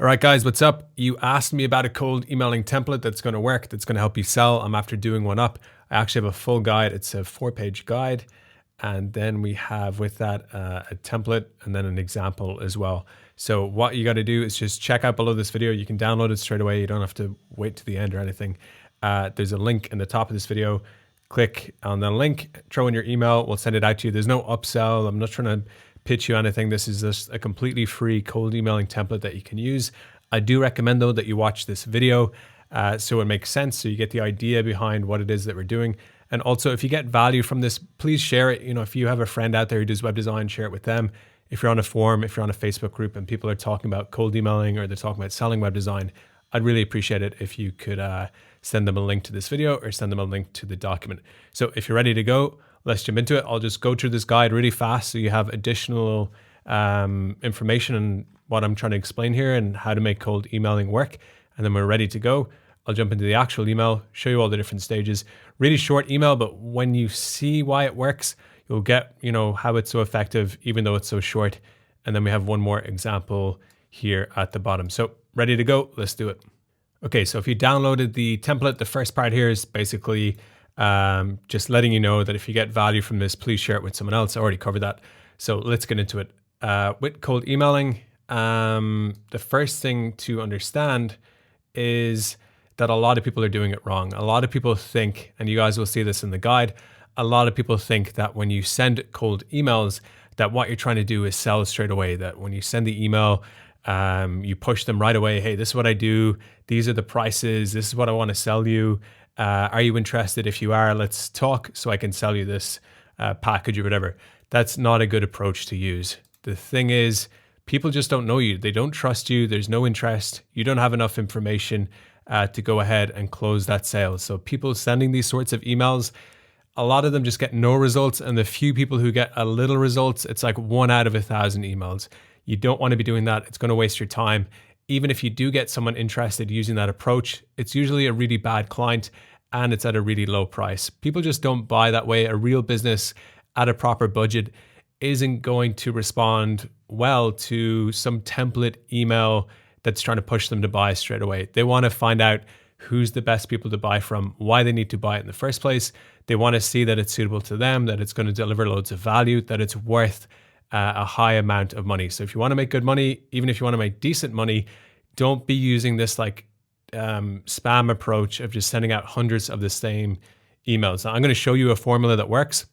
All right, guys, what's up? You asked me about a cold emailing template that's going to work, that's going to help you sell. I'm after doing one up. I actually have a full guide. It's a 4-page guide. And then we have with that a template and then an example as well. So what you got to do is just check out below this video. You can download it straight away. You don't have to wait to the end or anything. There's a link in the top of this video. Click on the link, throw in your email. We'll send it out to you. There's no upsell. I'm not trying to pitch you anything. This is just a completely free cold emailing template that you can use. I do recommend though that you watch this video so it makes sense, so you get the idea behind what it is that we're doing. And also, if you get value from this, please share it. You know, if you have a friend out there who does web design, share it with them. If you're on a forum, if you're on a Facebook group and people are talking about cold emailing or they're talking about selling web design, I'd really appreciate it if you could send them a link to this video or send them a link to the document. So if you're ready to go, let's jump into it. I'll just go through this guide really fast so you have additional information on what I'm trying to explain here and how to make cold emailing work. And then we're ready to go. I'll jump into the actual email, show you all the different stages. Really short email, but when you see why it works, you'll get, you know, how it's so effective, even though it's so short. And then we have one more example here at the bottom. So ready to go, let's do it. Okay, so if you downloaded the template, the first part here is basically just letting you know that if you get value from this, please share it with someone else. I already covered that. So let's get into it. With cold emailing, the first thing to understand is that a lot of people are doing it wrong. A lot of people think, and you guys will see this in the guide, a lot of people think that when you send cold emails, that what you're trying to do is sell straight away. That when you send the email, you push them right away. Hey, this is what I do. These are the prices. This is what I want to sell you. Are you interested? If you are, let's talk so I can sell you this package or whatever. That's not a good approach to use. The thing is, people just don't know you. They don't trust you. There's no interest. You don't have enough information to go ahead and close that sale. So people sending these sorts of emails, a lot of them just get no results. And the few people who get a little results, it's like 1 out of 1,000 emails. You don't want to be doing that. It's going to waste your time. Even if you do get someone interested using that approach, it's usually a really bad client and it's at a really low price. People just don't buy that way. A real business at a proper budget isn't going to respond well to some template email that's trying to push them to buy straight away. They want to find out who's the best people to buy from, why they need to buy it in the first place. They want to see that it's suitable to them, that it's going to deliver loads of value, that it's worth a high amount of money. So if you want to make good money, even if you want to make decent money, don't be using this like spam approach of just sending out hundreds of the same emails. Now, I'm going to show you a formula that works,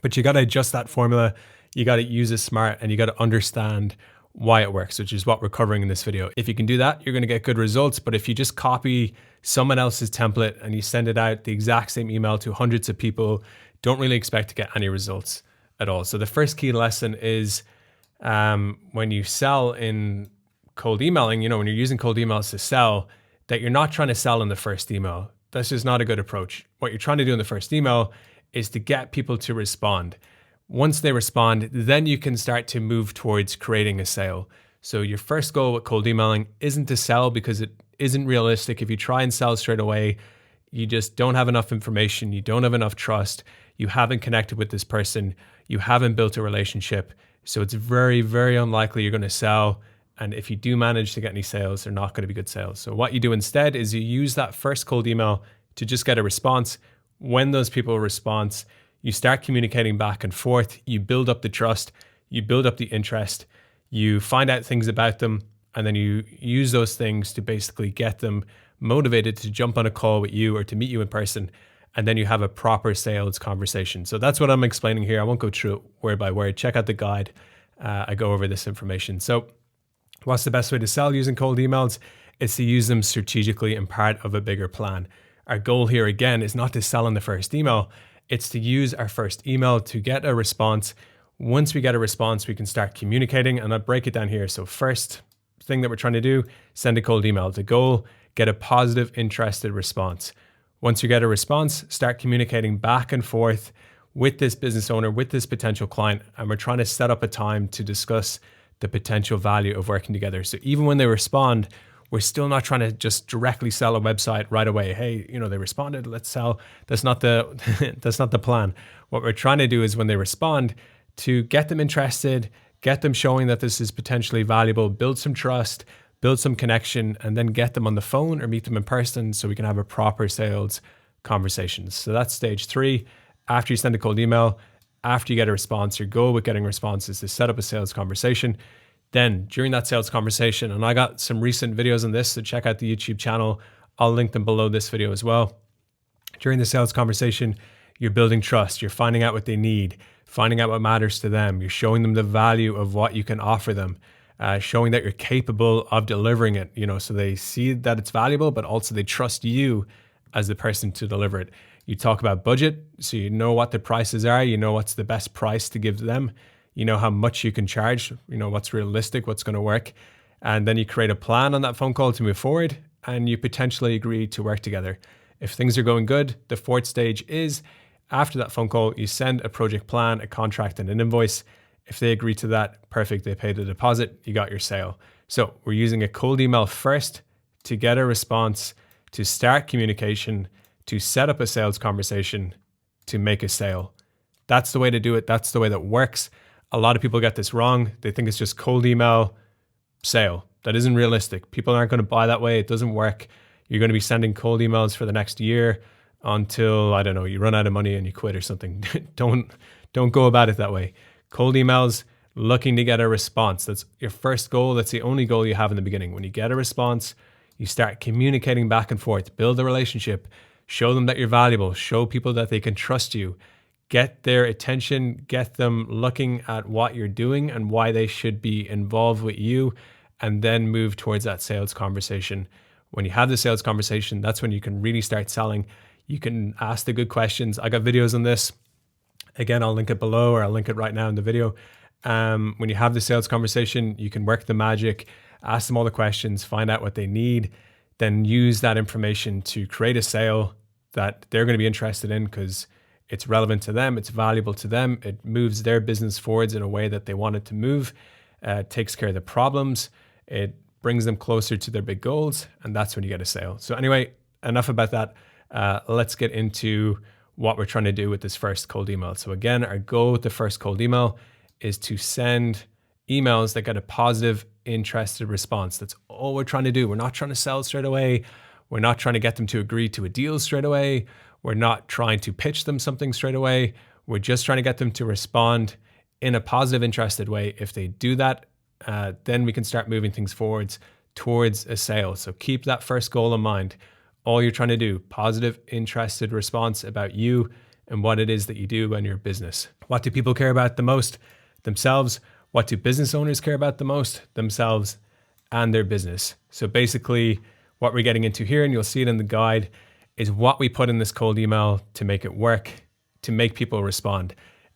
but you got to adjust that formula. You got to use it smart and you got to understand why it works, which is what we're covering in this video. If you can do that, you're going to get good results. But if you just copy someone else's template and you send it out the exact same email to hundreds of people, don't really expect to get any results at all. So the first key lesson is when you sell in cold emailing, you know, when you're using cold emails to sell, that you're not trying to sell in the first email. That's just not a good approach. What you're trying to do in the first email is to get people to respond. Once they respond, then you can start to move towards creating a sale. So your first goal with cold emailing isn't to sell, because it isn't realistic. If you try and sell straight away, you just don't have enough information. You don't have enough trust. You haven't connected with this person. You haven't built a relationship. So it's very, very unlikely you're going to sell. And if you do manage to get any sales, they're not going to be good sales. So what you do instead is you use that first cold email to just get a response. When those people respond, you start communicating back and forth. You build up the trust. You build up the interest. You find out things about them. And then you use those things to basically get them motivated to jump on a call with you or to meet you in person. And then you have a proper sales conversation. So that's what I'm explaining here. I won't go through it word by word. Check out the guide. I go over this information. So what's the best way to sell using cold emails? It's to use them strategically and part of a bigger plan. Our goal here, again, is not to sell in the first email. It's to use our first email to get a response. Once we get a response, we can start communicating, and I'll break it down here. So first thing that we're trying to do, send a cold email. The goal, get a positive, interested response. Once you get a response, start communicating back and forth with this business owner, with this potential client, and we're trying to set up a time to discuss the potential value of working together. So even when they respond, we're still not trying to just directly sell a website right away. Hey, you know, they responded, let's sell. That's not the plan. What we're trying to do is when they respond, to get them interested, get them showing that this is potentially valuable, build some trust, build some connection, and then get them on the phone or meet them in person so we can have a proper sales conversation. So that's stage 3. After you send a cold email, after you get a response, your goal with getting a response is to set up a sales conversation. Then during that sales conversation, and I got some recent videos on this, so check out the YouTube channel. I'll link them below this video as well. During the sales conversation, you're building trust. You're finding out what they need, finding out what matters to them. You're showing them the value of what you can offer them, showing that you're capable of delivering it, so they see that it's valuable, but also they trust you as the person to deliver it. You talk about budget, so you know what the prices are, you know what's the best price to give them, you know how much you can charge, what's realistic, what's going to work. And then you create a plan on that phone call to move forward, and you potentially agree to work together. If things are going good, the 4th stage is, after that phone call, you send a project plan, a contract, and an invoice. If they agree to that, perfect, they pay the deposit, you got your sale. So we're using a cold email first to get a response, to start communication, to set up a sales conversation, to make a sale. That's the way to do it. That's the way that works. A lot of people get this wrong. They think it's just cold email, sale. That isn't realistic. People aren't going to buy that way. It doesn't work. You're going to be sending cold emails for the next year until, I don't know, you run out of money and you quit or something. Don't go about it that way. Cold emails, looking to get a response. That's your first goal. That's the only goal you have in the beginning. When you get a response, you start communicating back and forth, build a relationship, show them that you're valuable, show people that they can trust you, get their attention, get them looking at what you're doing and why they should be involved with you, and then move towards that sales conversation. When you have the sales conversation, that's when you can really start selling. You can ask the good questions. I got videos on this. Again, I'll link it below, or I'll link it right now in the video. When you have the sales conversation, you can work the magic, ask them all the questions, find out what they need, then use that information to create a sale that they're going to be interested in because it's relevant to them, it's valuable to them, it moves their business forwards in a way that they want it to move, takes care of the problems, it brings them closer to their big goals, and that's when you get a sale. So anyway, enough about that. Let's get into what we're trying to do with this first cold email. So again, our goal with the first cold email is to send emails that get a positive, interested response. That's all we're trying to do. We're not trying to sell straight away. We're not trying to get them to agree to a deal straight away. We're not trying to pitch them something straight away. We're just trying to get them to respond in a positive, interested way. If they do that, then we can start moving things forwards towards a sale. So keep that first goal in mind. All you're trying to do, positive, interested response about you and what it is that you do in your business. What do people care about the most? Themselves. What do business owners care about the most? Themselves and their business. So basically what we're getting into here, and you'll see it in the guide, is what we put in this cold email to make it work, to make people respond.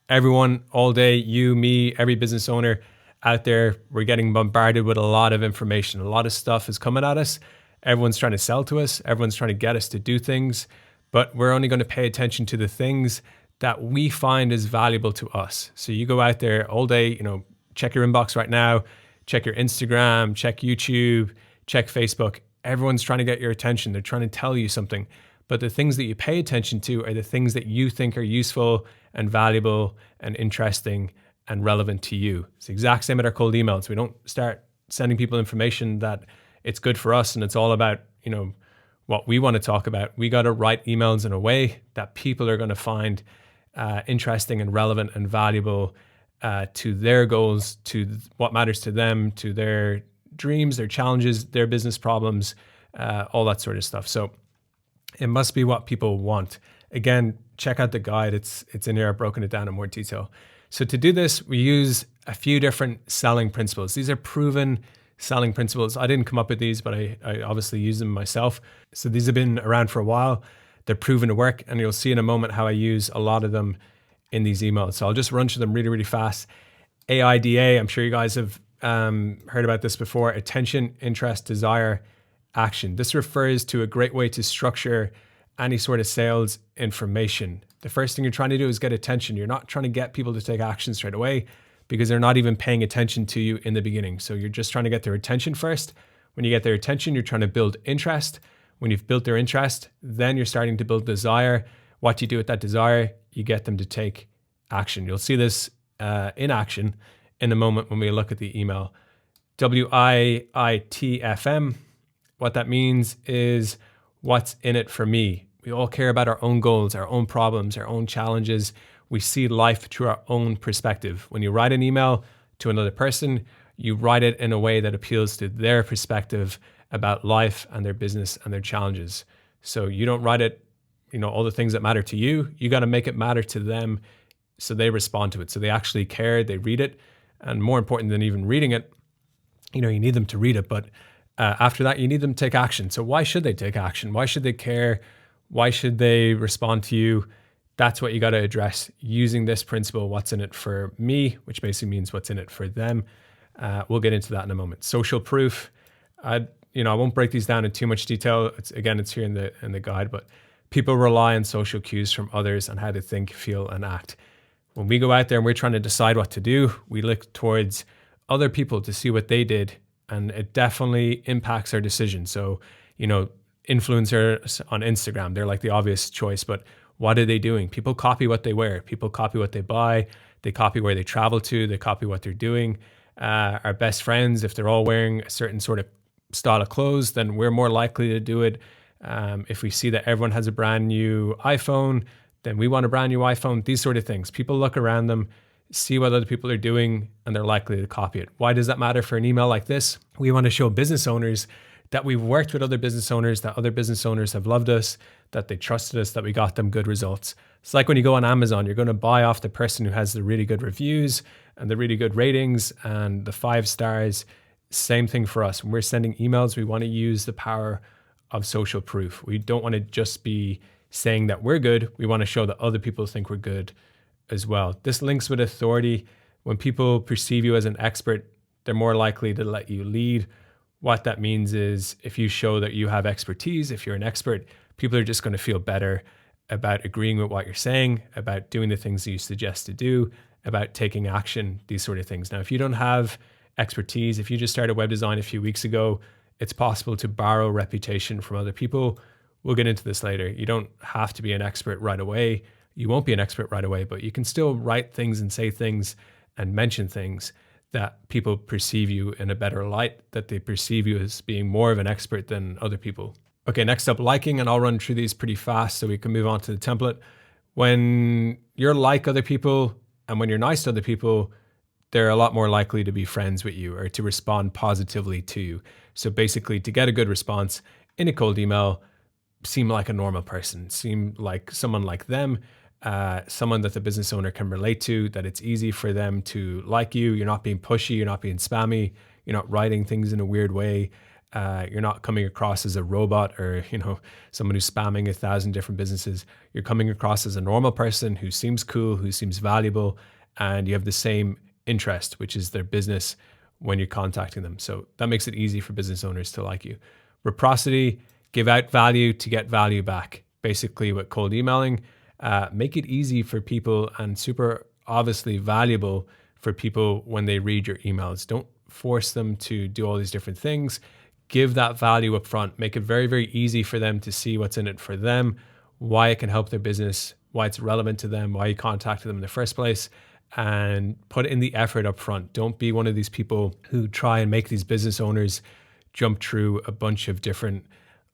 Everyone all day, you, me, every business owner out there, we're getting bombarded with a lot of information. A lot of stuff is coming at us. Everyone's trying to sell to us. Everyone's trying to get us to do things, but we're only going to pay attention to the things that we find is valuable to us. So you go out there all day, check your inbox right now, check your Instagram, check YouTube, check Facebook. Everyone's trying to get your attention. They're trying to tell you something, but the things that you pay attention to are the things that you think are useful and valuable and interesting and relevant to you. It's the exact same with our cold emails. We don't start sending people information that it's good for us and it's all about, what we want to talk about. We got to write emails in a way that people are going to find interesting and relevant and valuable to their goals, to what matters to them, to their dreams, their challenges, their business problems, all that sort of stuff. So it must be what people want. Again, check out the guide. It's in here. I've broken it down in more detail. So to do this, we use a few different selling principles. These are proven selling principles. I didn't come up with these, but I obviously use them myself. So these have been around for a while. They're proven to work, and you'll see in a moment how I use a lot of them in these emails. So I'll just run through them really, really fast. AIDA, I'm sure you guys have heard about this before. Attention, interest, desire, action. This refers to a great way to structure any sort of sales information. The first thing you're trying to do is get attention. You're not trying to get people to take action straight away because they're not even paying attention to you in the beginning. So you're just trying to get their attention first. When you get their attention, you're trying to build interest. When you've built their interest, then you're starting to build desire. What you do with that desire, you get them to take action. You'll see this in action in a moment when we look at the email. WIITFM. What that means is what's in it for me. We all care about our own goals, our own problems, our own challenges. We see life through our own perspective. When you write an email to another person, you write it in a way that appeals to their perspective about life and their business and their challenges. So you don't write it, all the things that matter to you. You got to make it matter to them so they respond to it. So they actually care, they read it. And more important than even reading it, you need them to read it. But after that, you need them to take action. So why should they take action? Why should they care? Why should they respond to you? That's what you got to address using this principle, what's in it for me, which basically means what's in it for them. We'll get into that in a moment. Social proof. I won't break these down in too much detail. It's here in the guide, but people rely on social cues from others on how to think, feel, and act. When we go out there and we're trying to decide what to do, we look towards other people to see what they did, and it definitely impacts our decision. So, influencers on Instagram, they're like the obvious choice, but what are they doing? People copy what they wear. People copy what they buy. They copy where they travel to. They copy what they're doing. Our best friends, if they're all wearing a certain sort of style of clothes, then we're more likely to do it. If we see that everyone has a brand new iPhone, then we want a brand new iPhone. These sort of things. People look around them, see what other people are doing, and they're likely to copy it. Why does that matter for an email like this? We want to show business owners that we've worked with other business owners, that other business owners have loved us, that they trusted us, that we got them good results. It's like when you go on Amazon, you're going to buy off the person who has the really good reviews and the really good ratings and the 5 stars. Same thing for us. When we're sending emails, we want to use the power of social proof. We don't want to just be saying that we're good. We want to show that other people think we're good as well. This links with authority. When people perceive you as an expert, they're more likely to let you lead. What that means is if you show that you have expertise, if you're an expert, people are just going to feel better about agreeing with what you're saying, about doing the things that you suggest to do, about taking action, these sort of things. Now, if you don't have expertise, if you just started web design a few weeks ago, it's possible to borrow reputation from other people. We'll get into this later. You don't have to be an expert right away. You won't be an expert right away, but you can still write things and say things and mention things that people perceive you in a better light, that they perceive you as being more of an expert than other people. Okay, next up, liking, and I'll run through these pretty fast so we can move on to the template. When you're like other people and when you're nice to other people, they're a lot more likely to be friends with you or to respond positively to you. So basically, to get a good response in a cold email, seem like a normal person, seem like someone like them, someone that the business owner can relate to, that it's easy for them to like you. You're not being pushy, you're not being spammy, you're not writing things in a weird way. You're not coming across as a robot or, someone who's spamming 1,000 different businesses. You're coming across as a normal person who seems cool, who seems valuable, and you have the same interest, which is their business when you're contacting them. So that makes it easy for business owners to like you. Reciprocity, give out value to get value back. Basically with cold emailing, make it easy for people and super obviously valuable for people when they read your emails. Don't force them to do all these different things. Give that value up front. Make it very, very easy for them to see what's in it for them, why it can help their business, why it's relevant to them, why you contacted them in the first place, and put in the effort up front. Don't be one of these people who try and make these business owners jump through a bunch of different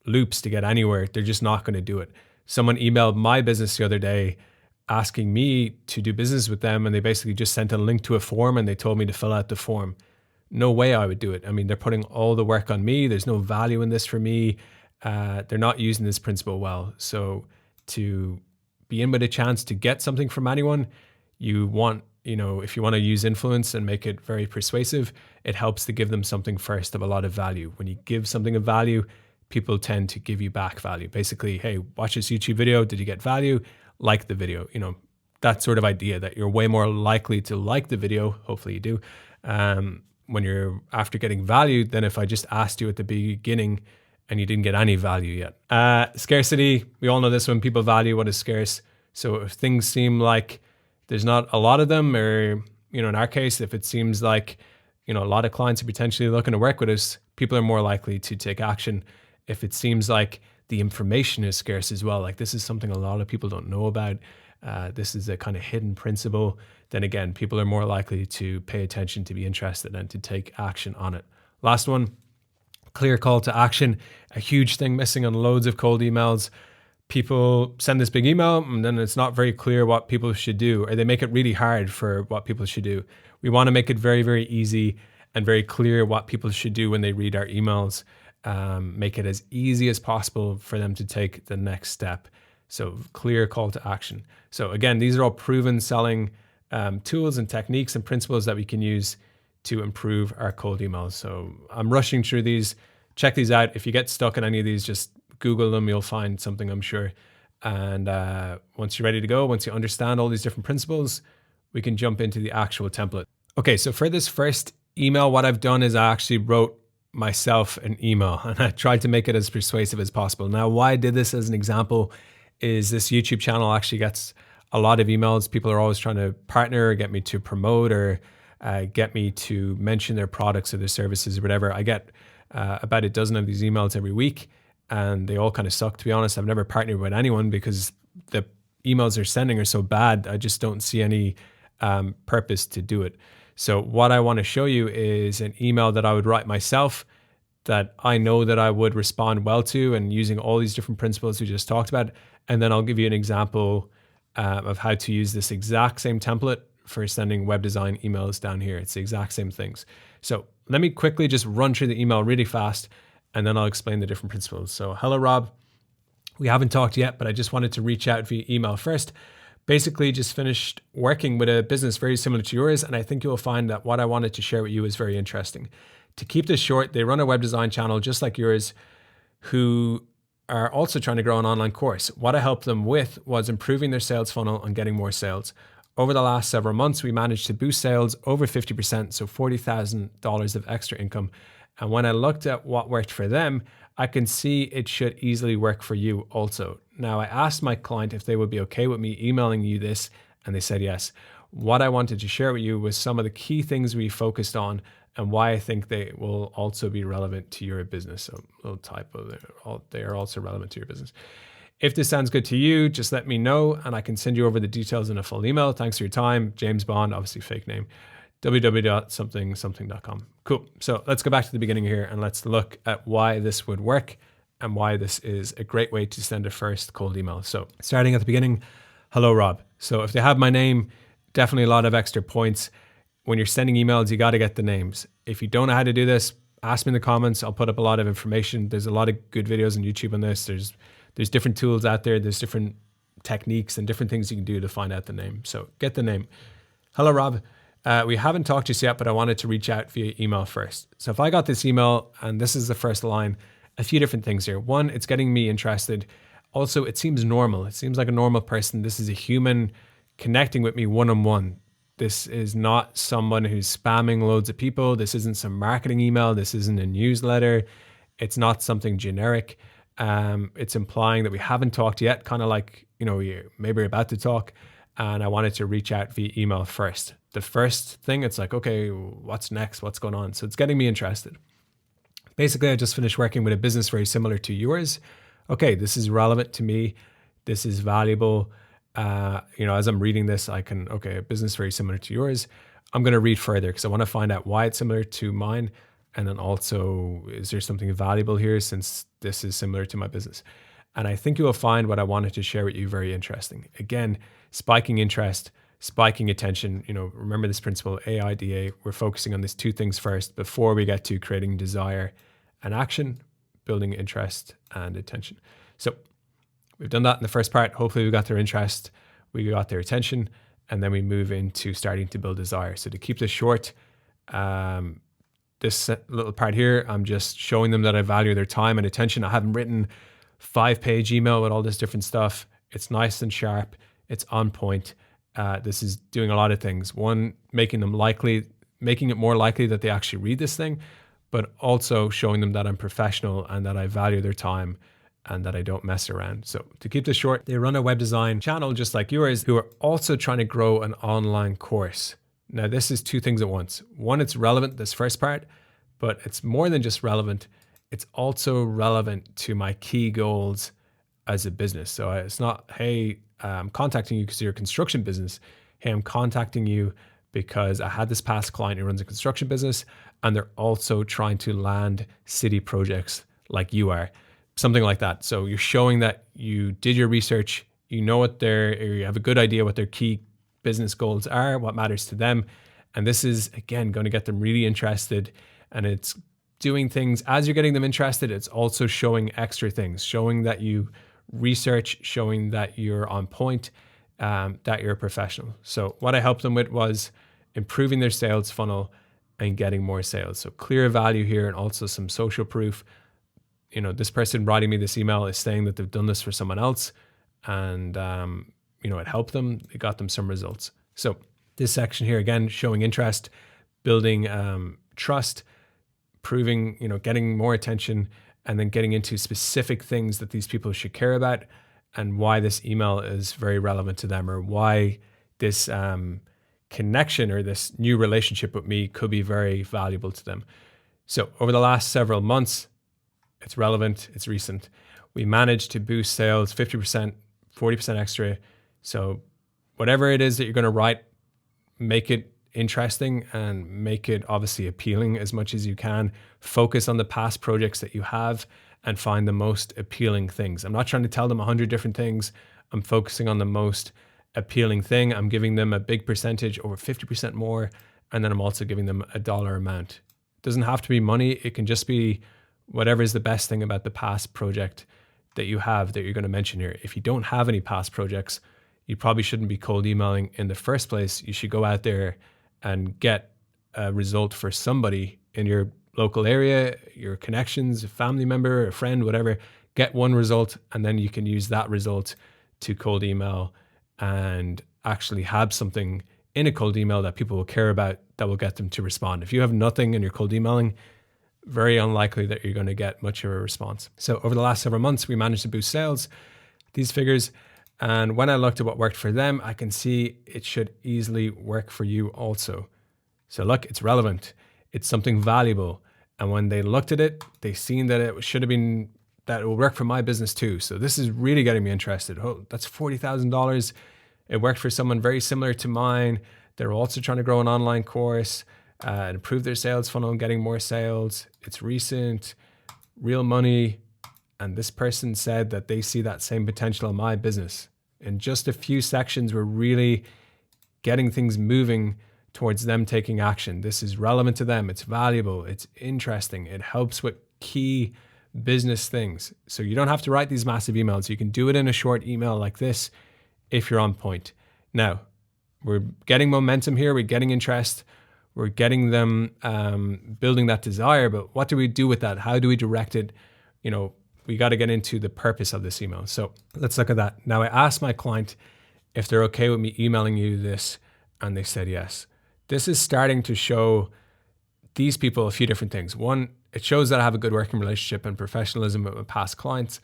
loops to get anywhere. They're just not going to do it. Someone emailed my business the other day asking me to do business with them, and they basically just sent a link to a form and they told me to fill out the form. No way I would do it. I mean, they're putting all the work on me. There's no value in this for me. They're not using this principle well. So to be in with a chance to get something from anyone, you want, if you want to use influence and make it very persuasive, it helps to give them something first of a lot of value. When you give something of value, people tend to give you back value. Basically, hey, watch this YouTube video. Did you get value? Like the video. That sort of idea that you're way more likely to like the video. Hopefully you do. When you're after getting value than if I just asked you at the beginning and you didn't get any value yet. Scarcity. We all know this one. People value what is scarce. So if things seem like there's not a lot of them, or, in our case, if it seems like, a lot of clients are potentially looking to work with us, people are more likely to take action. If it seems like the information is scarce as well, like this is something a lot of people don't know about, this is a kind of hidden principle, then again, people are more likely to pay attention, to be interested, and to take action on it. Last one, clear call to action. A huge thing missing on loads of cold emails. People send this big email and then it's not very clear what people should do, or they make it really hard for what people should do. We want to make it very, very easy and very clear what people should do when they read our emails. Make it as easy as possible for them to take the next step. So clear call to action. So again, these are all proven selling tools and techniques and principles that we can use to improve our cold emails. So I'm rushing through these. Check these out. If you get stuck in any of these, just Google them. You'll find something, I'm sure. And once you're ready to go, once you understand all these different principles, we can jump into the actual template. Okay, so for this first email, what I've done is I actually wrote myself an email and I tried to make it as persuasive as possible. Now, why I did this as an example is this YouTube channel actually gets a lot of emails. People are always trying to partner or get me to promote or get me to mention their products or their services or whatever. I get about a dozen of these emails every week and they all kind of suck, to be honest. I've never partnered with anyone because the emails they're sending are so bad. I just don't see any purpose to do it. So what I want to show you is an email that I would write myself that I know that I would respond well to, and using all these different principles we just talked about. And then I'll give you an example of how to use this exact same template for sending web design emails down here. It's the exact same things. So let me quickly just run through the email really fast, and then I'll explain the different principles. So hello, Rob. We haven't talked yet, but I just wanted to reach out via email first. Basically just finished working with a business very similar to yours, and I think you'll find that what I wanted to share with you is very interesting. To keep this short, they run a web design channel just like yours who are also trying to grow an online course. What I helped them with was improving their sales funnel and getting more sales. Over the last several months, we managed to boost sales over 50%, so $40,000 of extra income. And when I looked at what worked for them, I can see it should easily work for you also. Now, I asked my client if they would be okay with me emailing you this, and they said yes. What I wanted to share with you was some of the key things we focused on and why I think they will also be relevant to your business. So a little typo there. They are also relevant to your business. If this sounds good to you, just let me know and I can send you over the details in a full email. Thanks for your time. James Bond, obviously fake name, www.something.com. Cool. So let's go back to the beginning here and let's look at why this would work and why this is a great way to send a first cold email. So starting at the beginning, hello, Rob. So if they have my name, definitely a lot of extra points. When you're sending emails, you got to get the names. If you don't know how to do this, ask me in the comments. I'll put up a lot of information. There's a lot of good videos on YouTube on this. There's different tools out there. There's different techniques and different things you can do to find out the name. So get the name. Hello, Rob. We haven't talked just yet, but I wanted to reach out via email first. So if I got this email and this is the first line, a few different things here. One, it's getting me interested. Also, it seems normal. It seems like a normal person. This is a human connecting with me one-on-one. This is not someone who's spamming loads of people. This isn't some marketing email. This isn't a newsletter. It's not something generic. It's implying that we haven't talked yet, kind of like, maybe we're about to talk. And I wanted to reach out via email first. The first thing, it's like, okay, what's next? What's going on? So it's getting me interested. Basically, I just finished working with a business very similar to yours. Okay, this is relevant to me. This is valuable. As I'm reading this, a business very similar to yours. I'm going to read further because I want to find out why it's similar to mine. And then also, is there something valuable here since this is similar to my business? And I think you will find what I wanted to share with you very interesting. Again, spiking interest, spiking attention. Remember this principle, AIDA. We're focusing on these two things first before we get to creating desire and action, building interest and attention. So we've done that in the first part. Hopefully we got their interest, we got their attention, and then we move into starting to build desire. So to keep this short, this little part here, I'm just showing them that I value their time and attention. I haven't written 5-page email with all this different stuff. It's nice and sharp. It's on point. This is doing a lot of things. One, making it more likely that they actually read this thing, but also showing them that I'm professional and that I value their time and that I don't mess around. So to keep this short, they run a web design channel just like yours who are also trying to grow an online course. Now, this is two things at once. One, it's relevant, this first part, but it's more than just relevant. It's also relevant to my key goals as a business. So it's not, hey, I'm contacting you because you're a construction business. Hey, I'm contacting you because I had this past client who runs a construction business and they're also trying to land city projects like you are, something like that. So you're showing that you did your research, you know what you have a good idea what their key business goals are, what matters to them. And this is, again, going to get them really interested. And it's doing things as you're getting them interested. It's also showing extra things, showing that you research, showing that you're on point, that you're a professional. So what I helped them with was improving their sales funnel and getting more sales. So clear value here and also some social proof. You know, this person writing me this email is saying that they've done this for someone else and, it helped them. It got them some results. So this section here, again, showing interest, building trust, proving, getting more attention, and then getting into specific things that these people should care about and why this email is very relevant to them, or why this connection or this new relationship with me could be very valuable to them. So over the last several months, it's relevant, it's recent, we managed to boost sales 50%, 40% extra. So whatever it is that you're going to write, make it interesting and make it obviously appealing as much as you can. Focus on the past projects that you have and find the most appealing things. I'm not trying to tell them 100 different things. I'm focusing on the most appealing thing. I'm giving them a big percentage, over 50% more. And then I'm also giving them a dollar amount. It doesn't have to be money. It can just be whatever is the best thing about the past project that you have that you're going to mention here. If you don't have any past projects, you probably shouldn't be cold emailing in the first place. You should go out there and get a result for somebody in your local area, your connections, a family member, a friend, whatever. Get one result, and then you can use that result to cold email and actually have something in a cold email that people will care about that will get them to respond. If you have nothing in your cold emailing, very unlikely that you're going to get much of a response. So over the last several months, we managed to boost sales, these figures. And when I looked at what worked for them, I can see it should easily work for you also. So look, it's relevant. It's something valuable. And when they looked at it, they seen that it should have been, that it will work for my business too. So this is really getting me interested. Oh, that's $40,000. It worked for someone very similar to mine. They're also trying to grow an online course and improve their sales funnel and getting more sales. It's recent, real money. And this person said that they see that same potential in my business. In just a few sections, we're really getting things moving towards them taking action. This is relevant to them. It's valuable. It's interesting. It helps with key business things. So you don't have to write these massive emails. You can do it in a short email like this if you're on point. Now, we're getting momentum here. We're getting interest. We're getting them building that desire. But what do we do with that? How do we direct it? We got to get into the purpose of this email. So let's look at that. Now, I asked my client if they're okay with me emailing you this, and they said yes. This is starting to show these people a few different things. One, it shows that I have a good working relationship and professionalism with my past clients.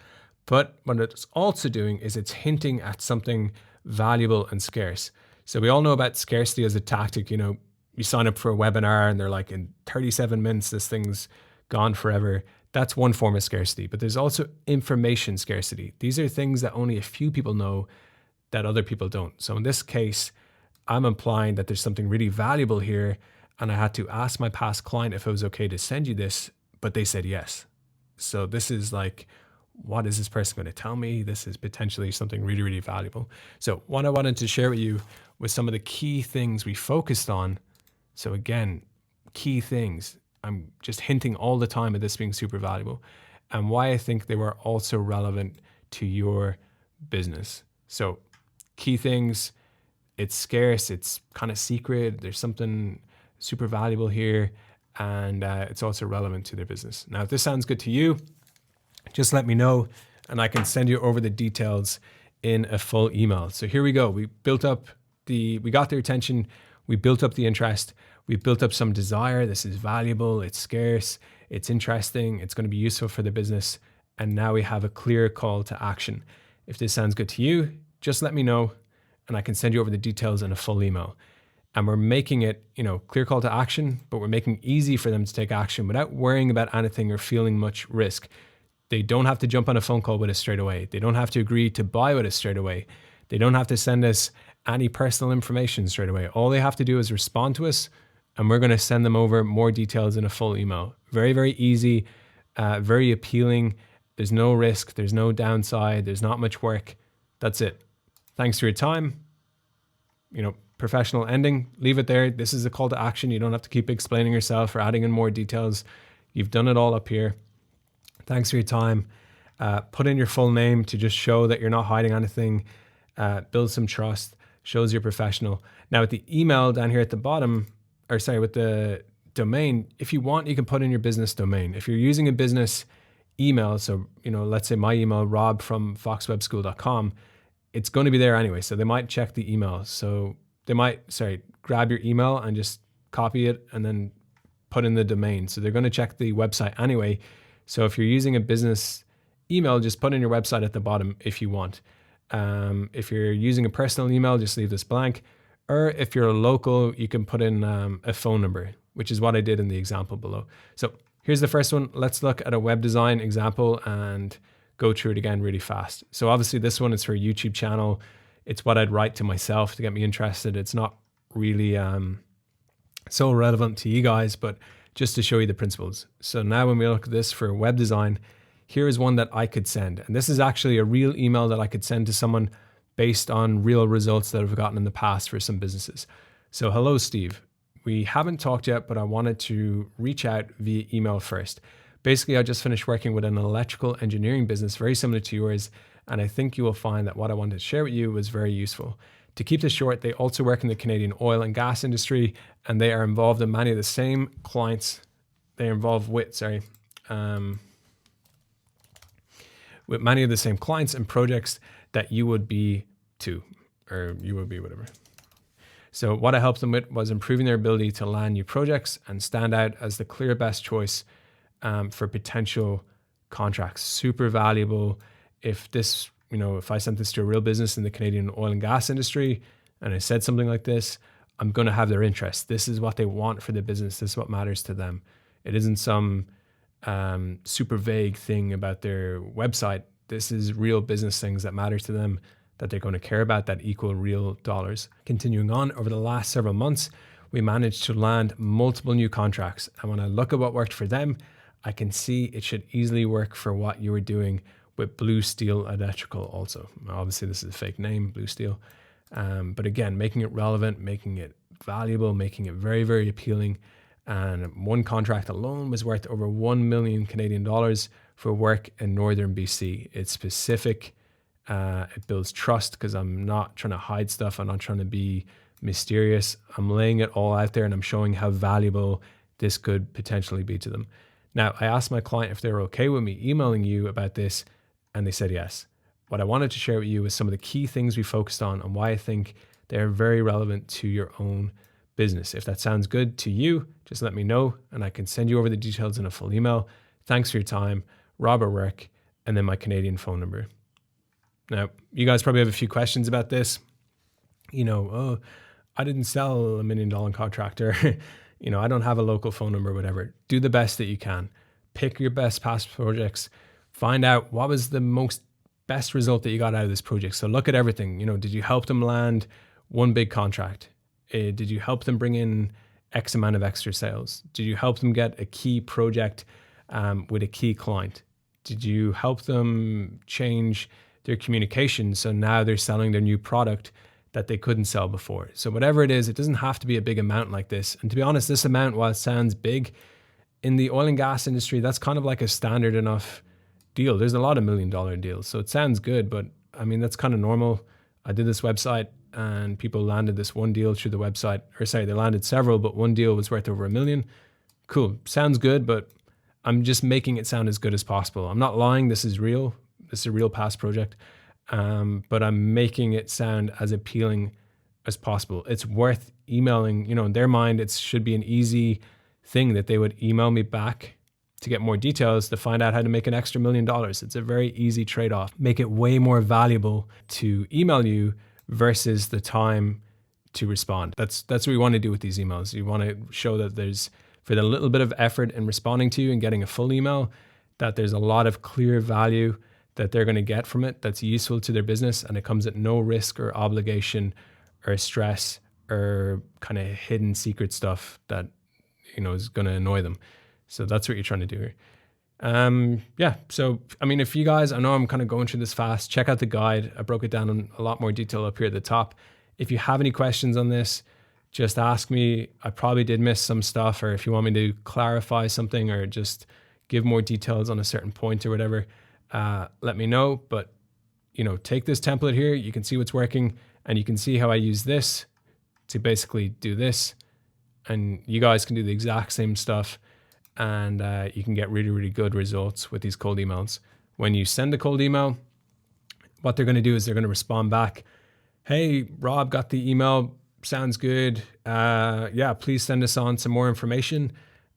But what it's also doing is it's hinting at something valuable and scarce. So we all know about scarcity as a tactic. You sign up for a webinar and they're like, in 37 minutes, this thing's gone forever. That's one form of scarcity, but there's also information scarcity. These are things that only a few people know that other people don't. So in this case, I'm implying that there's something really valuable here, and I had to ask my past client if it was okay to send you this, but they said yes. So this is like, what is this person going to tell me? This is potentially something really, really valuable. So what I wanted to share with you was some of the key things we focused on. So again, key things. I'm just hinting all the time at this being super valuable and why I think they were also relevant to your business. So key things, it's scarce, it's kind of secret, there's something super valuable here, and it's also relevant to their business. Now, if this sounds good to you, just let me know and I can send you over the details in a full email. So here we go. We got their attention, we built up the interest, we've built up some desire. This is valuable, it's scarce, it's interesting, it's going to be useful for the business. And now we have a clear call to action. If this sounds good to you, just let me know and I can send you over the details in a full email. And we're making it, clear call to action, but we're making it easy for them to take action without worrying about anything or feeling much risk. They don't have to jump on a phone call with us straight away. They don't have to agree to buy with us straight away. They don't have to send us any personal information straight away. All they have to do is respond to us, and we're going to send them over more details in a full email. Very, very easy, very appealing. There's no risk. There's no downside. There's not much work. That's it. Thanks for your time. Professional ending. Leave it there. This is a call to action. You don't have to keep explaining yourself or adding in more details. You've done it all up here. Thanks for your time. Put in your full name to just show that you're not hiding anything. Build some trust. Shows you're professional. Now with the email down here at the bottom, with the domain, if you want, you can put in your business domain. If you're using a business email, so let's say my email, rob@foxwebschool.com, it's going to be there anyway. So they might check the email. So they might, grab your email and just copy it and then put in the domain. So they're going to check the website anyway. So if you're using a business email, just put in your website at the bottom if you want. If you're using a personal email, just leave this blank. Or if you're a local, you can put in a phone number, which is what I did in the example below. So here's the first one. Let's look at a web design example and go through it again really fast. So obviously this one is for a YouTube channel. It's what I'd write to myself to get me interested. It's not really so relevant to you guys, but just to show you the principles. So now when we look at this for web design, here is one that I could send. And this is actually a real email that I could send to someone based on real results that I've gotten in the past for some businesses. So hello, Steve. We haven't talked yet, but I wanted to reach out via email first. Basically, I just finished working with an electrical engineering business very similar to yours, and I think you will find that what I wanted to share with you was very useful. To keep this short, they also work in the Canadian oil and gas industry, and they are involved in many of the same clients. They're involved with, with many of the same clients and projects that you would be too, or you would be whatever. So what I helped them with was improving their ability to land new projects and stand out as the clear best choice for potential contracts. Super valuable. If this, if I sent this to a real business in the Canadian oil and gas industry and I said something like this, I'm going to have their interest. This is what they want for the business. This is what matters to them. It isn't some super vague thing about their website. This is real business things that matter to them, that they're going to care about, that equal real dollars. Continuing on, over the last several months, we managed to land multiple new contracts. And when I look at what worked for them, I can see it should easily work for what you were doing with Blue Steel Electrical also. Obviously, this is a fake name, Blue Steel. But again, making it relevant, making it valuable, making it very, very appealing. And one contract alone was worth over 1 million Canadian dollars for work in Northern BC. It's specific. It builds trust because I'm not trying to hide stuff. I'm not trying to be mysterious. I'm laying it all out there and I'm showing how valuable this could potentially be to them. Now, I asked my client if they were okay with me emailing you about this, and they said yes. What I wanted to share with you is some of the key things we focused on and why I think they're very relevant to your own business. If that sounds good to you, just let me know and I can send you over the details in a full email. Thanks for your time, Robert Work, and then my Canadian phone number. Now, you guys probably have a few questions about this. I didn't sell $1 million contract, or, I don't have a local phone number, whatever. Do the best that you can. Pick your best past projects. Find out what was the best result that you got out of this project. So look at everything. Did you help them land one big contract? Did you help them bring in X amount of extra sales? Did you help them get a key project with a key client? Did you help them change their communication so now they're selling their new product that they couldn't sell before? So whatever it is, it doesn't have to be a big amount like this. And to be honest, this amount, while it sounds big, in the oil and gas industry, that's kind of like a standard enough deal. There's a lot of $1 million deals. So it sounds good, but that's kind of normal. I did this website and people landed this one deal through the website, they landed several, but one deal was worth over $1 million. Cool. Sounds good, but I'm just making it sound as good as possible. I'm not lying. This is real. This is a real past project. But I'm making it sound as appealing as possible. It's worth emailing, in their mind, it should be an easy thing that they would email me back to get more details to find out how to make an extra $1 million. It's a very easy trade-off. Make it way more valuable to email you versus the time to respond. That's what we want to do with these emails. You want to show that there's, for the little bit of effort in responding to you and getting a full email, that there's a lot of clear value, that they're going to get from it that's useful to their business, and it comes at no risk or obligation or stress or kind of hidden secret stuff that, you know, is going to annoy them. So that's what you're trying to do here. Yeah. So, I mean, if you guys, I know I'm kind of going through this fast, check out the guide. I broke it down in a lot more detail up here at the top. If you have any questions on this, just ask me. I probably did miss some stuff, or if you want me to clarify something or just give more details on a certain point or whatever, let me know. But, you know, take this template here. You can see what's working, and you can see how I use this to basically do this. And you guys can do the exact same stuff, and you can get really, really good results with these cold emails. When you send a cold email, what they're going to do is they're going to respond back. Hey, Rob, got the email. Sounds good. Yeah, please send us on some more information,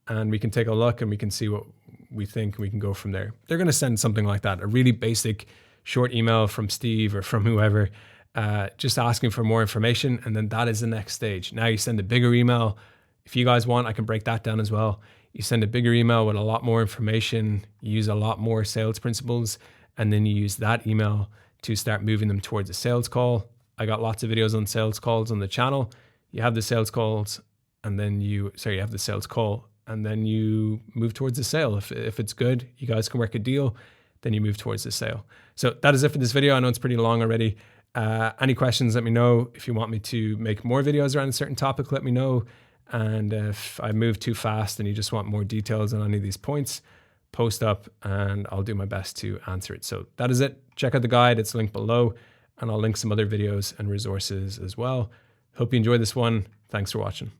and we can take a look and we can see what we think. We can go from there. They're going to send something like that, a really basic short email from Steve or from whoever, just asking for more information. And then that is the next stage. Now you send a bigger email. If you guys want, I can break that down as well. You send a bigger email with a lot more information, you use a lot more sales principles, and then you use that email to start moving them towards a sales call. I got lots of videos on sales calls on the channel. You have the sales calls, and then you have the sales call, and then you move towards the sale. If it's good, you guys can work a deal, then you move towards the sale. So that is it for this video. I know it's pretty long already. Any questions, let me know. If you want me to make more videos around a certain topic, let me know. And if I move too fast and you just want more details on any of these points, post up and I'll do my best to answer it. So that is it. Check out the guide. It's linked below, and I'll link some other videos and resources as well. Hope you enjoyed this one. Thanks for watching.